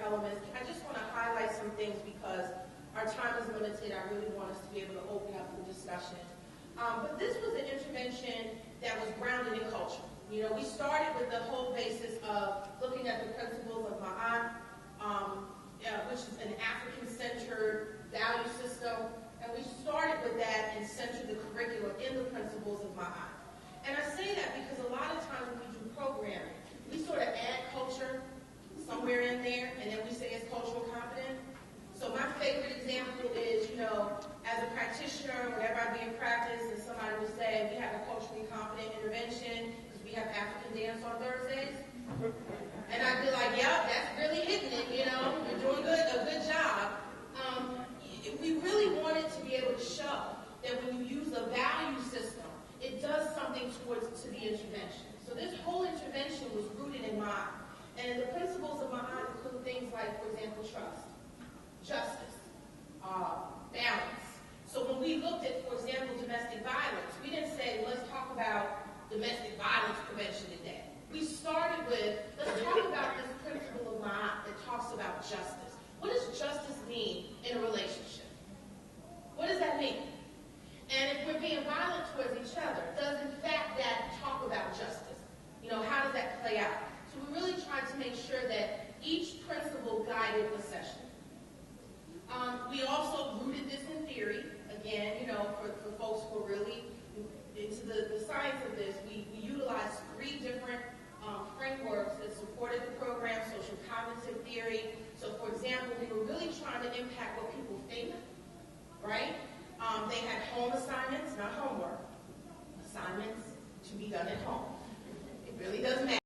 elements. I just want to highlight some things because our time is limited. I really want us to be able to open up the discussion. But this was an intervention that was grounded in culture. You know, we started with the whole basis of looking at the principles of Ma'at, which is an African-centered value system. And we started with that and centered the curriculum in the principles of Ma'at. And I say that because a lot of times when we do programming, we sort of add culture somewhere in there, and then we say it's cultural competence. So my favorite example is, you know, as a practitioner, whenever I be in practice and somebody would say, we have a culturally competent intervention because we have African dance on Thursdays. And I'd be like, yep, that's really hitting it, you know, you're doing a good job. We really wanted to be able to show that when you use a value system, it does something to the intervention. So this whole intervention was rooted in Ma'at. And the principles of Ma'at include things like, for example, trust, justice,